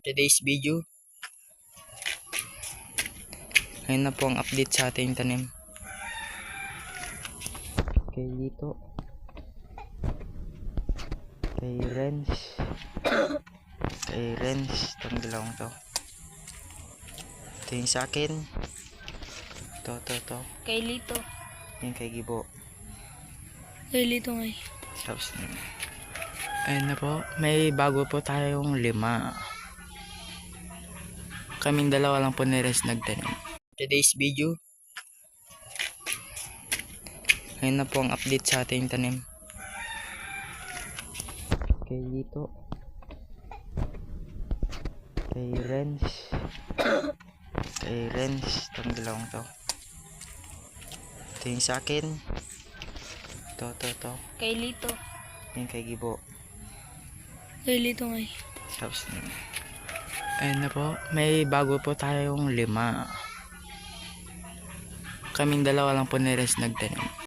Today's video, ayun na po ang update sa ating tanim. Kay Lito, kay Renz, itong dalawang to. Ito yung sa akin, to. Kay Lito. Yung kay Gibo. Kay Lito ngay. Tapos, ayun na po, may bago po tayong 5. Kaming dalawa lang po ni Renz nagtanim. Today's video, ayun na po ang update sa ating tanim. Kay Lito, kay Renz, itong dalawang to. Ito yung sa akin, to. Kay Lito. Yung kay Gibo. Kay Lito ngay. Tapos, ayun na po, may bago po tayong 5. Kaming dalawa lang po ni Renz nagtanim.